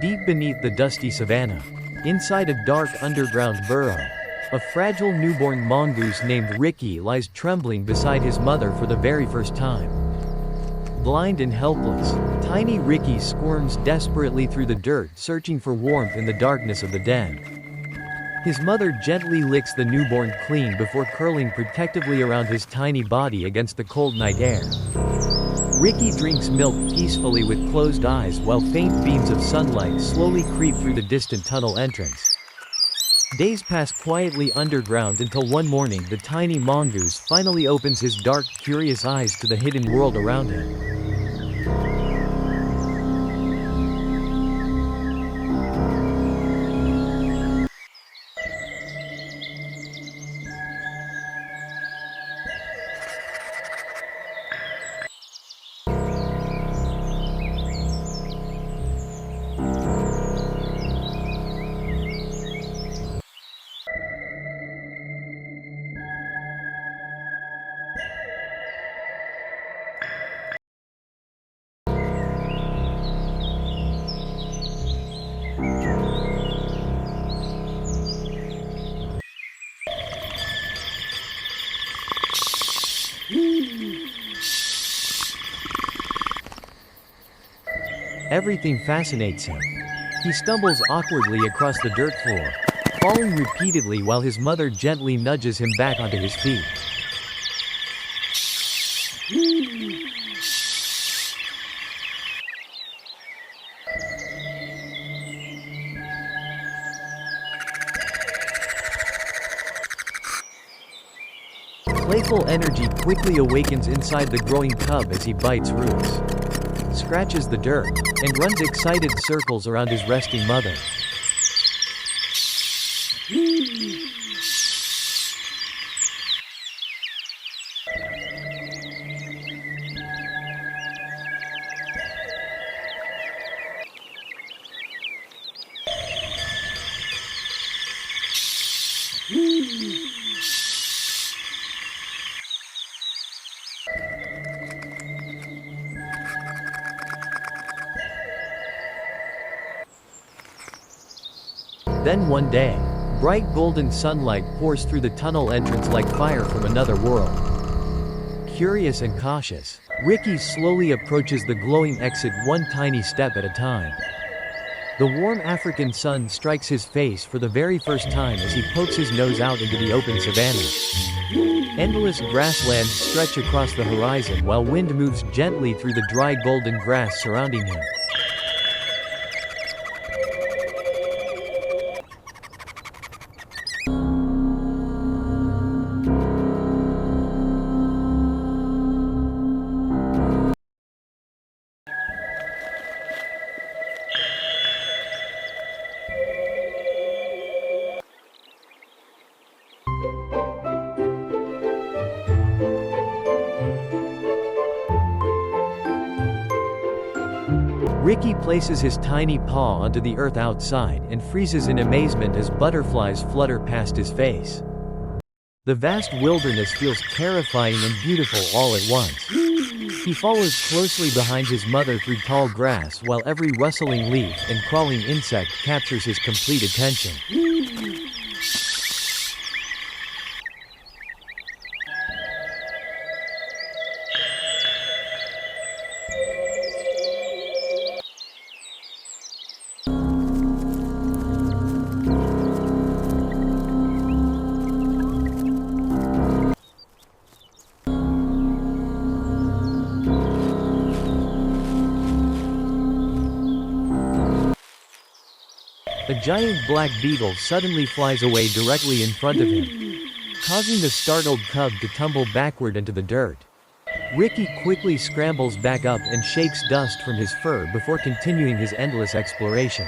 Deep beneath the dusty savanna, inside a dark underground burrow, a fragile newborn mongoose named Ricky lies trembling beside his mother for the very first time. Blind and helpless, tiny Ricky squirms desperately through the dirt searching for warmth in the darkness of the den. His mother gently licks the newborn clean before curling protectively around his tiny body against the cold night air. Ricky drinks milk peacefully with closed eyes while faint beams of sunlight slowly creep through the distant tunnel entrance. Days pass quietly underground until one morning the tiny mongoose finally opens his dark, curious eyes to the hidden world around him. Everything fascinates him. He stumbles awkwardly across the dirt floor, falling repeatedly while his mother gently nudges him back onto his feet. Playful energy quickly awakens inside the growing cub as he bites roots, scratches the dirt, and runs excited circles around his resting mother. Then one day, bright golden sunlight pours through the tunnel entrance like fire from another world. Curious and cautious, Ricky slowly approaches the glowing exit one tiny step at a time. The warm African sun strikes his face for the very first time as he pokes his nose out into the open savanna. Endless grasslands stretch across the horizon while wind moves gently through the dry golden grass surrounding him. Ricky places his tiny paw onto the earth outside and freezes in amazement as butterflies flutter past his face. The vast wilderness feels terrifying and beautiful all at once. He follows closely behind his mother through tall grass while every rustling leaf and crawling insect captures his complete attention. A giant black beetle suddenly flies away directly in front of him, causing the startled cub to tumble backward into the dirt. Ricky quickly scrambles back up and shakes dust from his fur before continuing his endless exploration.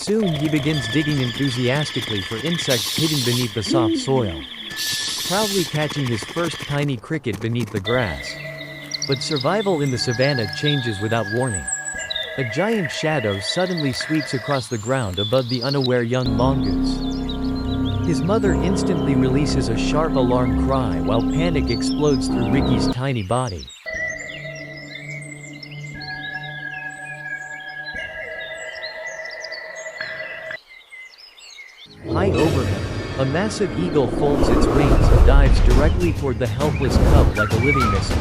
Soon he begins digging enthusiastically for insects hidden beneath the soft soil, proudly catching his first tiny cricket beneath the grass. But survival in the savanna changes without warning. A giant shadow suddenly sweeps across the ground above the unaware young mongoose. His mother instantly releases a sharp alarm cry while panic explodes through Ricky's tiny body. High over him, a massive eagle folds its wings and dives directly toward the helpless cub like a living missile.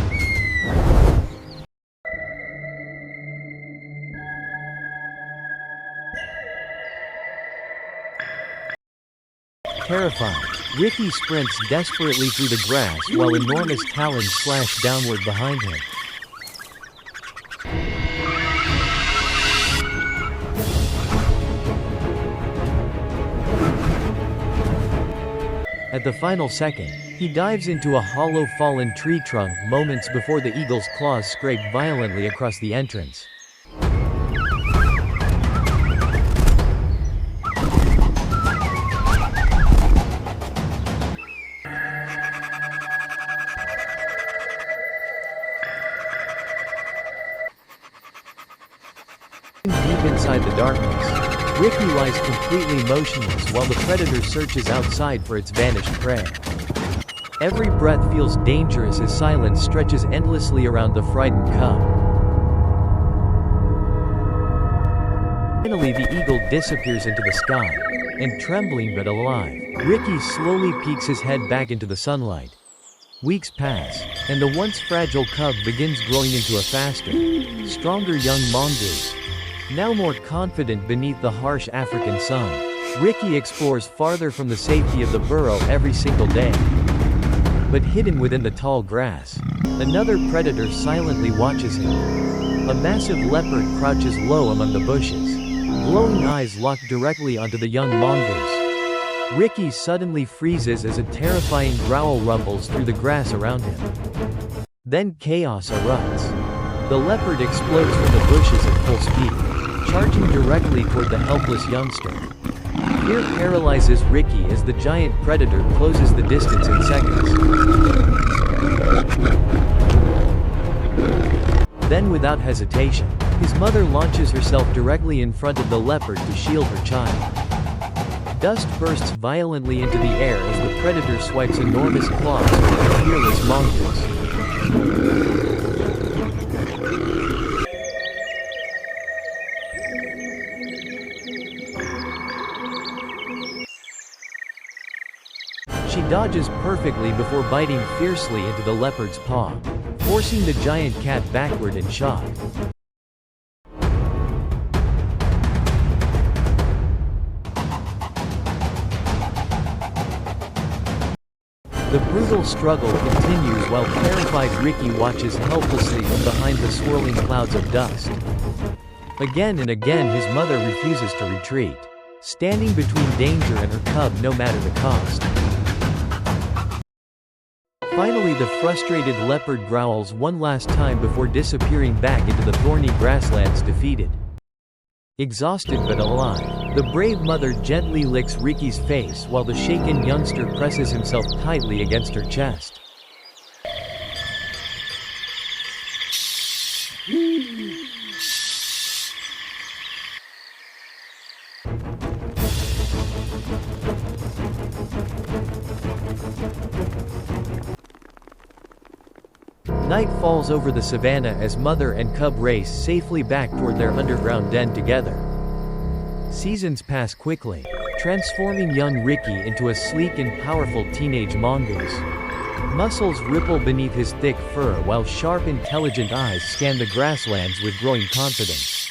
Terrified, Ricky sprints desperately through the grass while enormous talons slash downward behind him. At the final second, he dives into a hollow fallen tree trunk moments before the eagle's claws scrape violently across the entrance. Deep inside the darkness, Ricky lies completely motionless while the predator searches outside for its vanished prey. Every breath feels dangerous as silence stretches endlessly around the frightened cub. Finally, the eagle disappears into the sky, and trembling but alive, Ricky slowly peeks his head back into the sunlight. Weeks pass, and the once fragile cub begins growing into a faster, stronger young mongoose. Now more confident beneath the harsh African sun, Ricky explores farther from the safety of the burrow every single day. But hidden within the tall grass, another predator silently watches him. A massive leopard crouches low among the bushes, glowing eyes locked directly onto the young mongoose. Ricky suddenly freezes as a terrifying growl rumbles through the grass around him. Then chaos erupts. The leopard explodes from the bushes at full speed, charging directly toward the helpless youngster. Fear paralyzes Ricky as the giant predator closes the distance in seconds. Then without hesitation, his mother launches herself directly in front of the leopard to shield her child. Dust bursts violently into the air as the predator swipes enormous claws at the fearless mongoose. She dodges perfectly before biting fiercely into the leopard's paw, forcing the giant cat backward in shock. The brutal struggle continues while terrified Ricky watches helplessly from behind the swirling clouds of dust. Again and again his mother refuses to retreat, standing between danger and her cub no matter the cost. Finally, the frustrated leopard growls one last time before disappearing back into the thorny grasslands defeated. Exhausted but alive, the brave mother gently licks Ricky's face while the shaken youngster presses himself tightly against her chest. Night falls over the savannah as mother and cub race safely back toward their underground den together. Seasons pass quickly, transforming young Ricky into a sleek and powerful teenage mongoose. Muscles ripple beneath his thick fur while sharp, intelligent eyes scan the grasslands with growing confidence.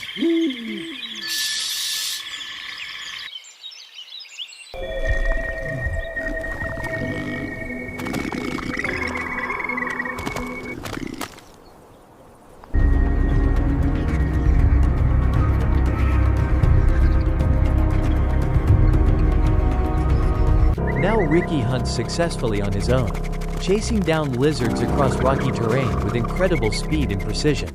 Now Ricky hunts successfully on his own, chasing down lizards across rocky terrain with incredible speed and precision.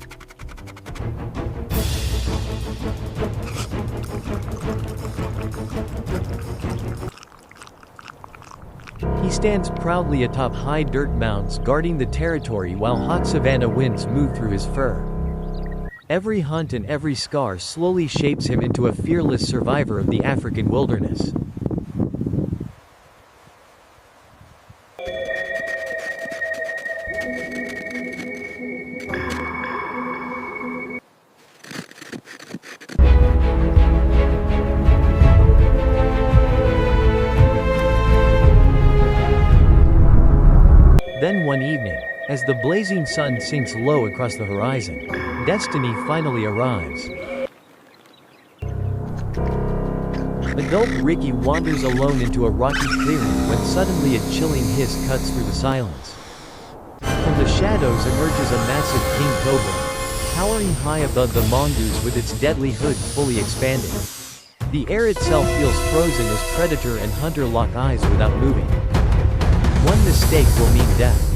He stands proudly atop high dirt mounds guarding the territory while hot savanna winds move through his fur. Every hunt and every scar slowly shapes him into a fearless survivor of the African wilderness. Then one evening, as the blazing sun sinks low across the horizon, destiny finally arrives. Adult Ricky wanders alone into a rocky clearing when suddenly a chilling hiss cuts through the silence. From the shadows emerges a massive king cobra, towering high above the mongoose with its deadly hood fully expanded. The air itself feels frozen as predator and hunter lock eyes without moving. One mistake will mean death.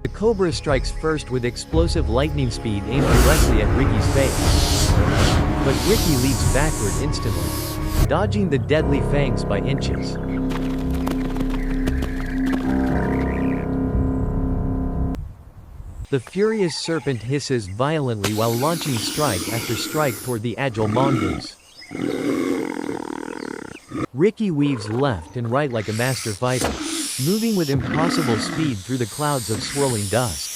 The cobra strikes first with explosive lightning speed aimed directly at Ricky's face. But Ricky leaps backward instantly, dodging the deadly fangs by inches. The furious serpent hisses violently while launching strike after strike toward the agile mongoose. Ricky weaves left and right like a master fighter, moving with impossible speed through the clouds of swirling dust.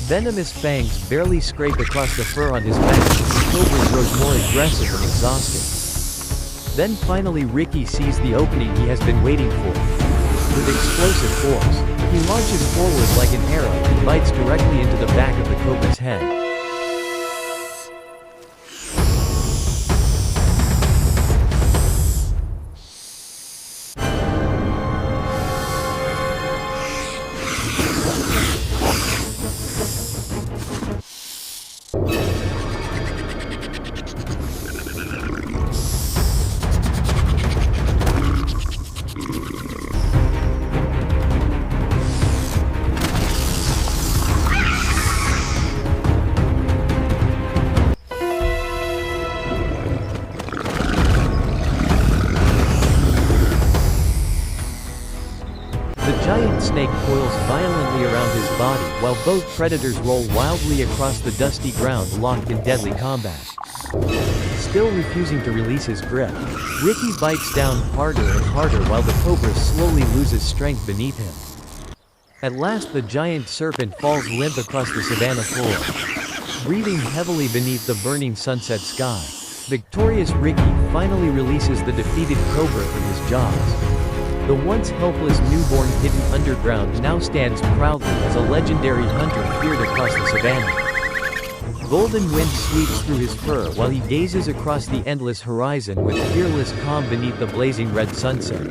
Venomous fangs barely scrape across the fur on his back as the cobra grows more aggressive and exhausted. Then finally Ricky sees the opening he has been waiting for. With explosive force, he launches forward like an arrow and bites directly into the back of the cobra's head. The giant snake coils violently around his body while both predators roll wildly across the dusty ground locked in deadly combat. Still refusing to release his grip, Ricky bites down harder and harder while the cobra slowly loses strength beneath him. At last the giant serpent falls limp across the savanna floor. Breathing heavily beneath the burning sunset sky, victorious Ricky finally releases the defeated cobra from his jaws. The once helpless newborn kitten underground now stands proudly as a legendary hunter feared across the savannah. Golden wind sweeps through his fur while he gazes across the endless horizon with fearless calm beneath the blazing red sunset.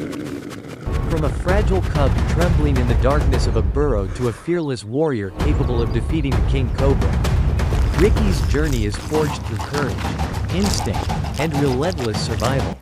From a fragile cub trembling in the darkness of a burrow to a fearless warrior capable of defeating the king cobra, Ricky's journey is forged through courage, instinct, and relentless survival.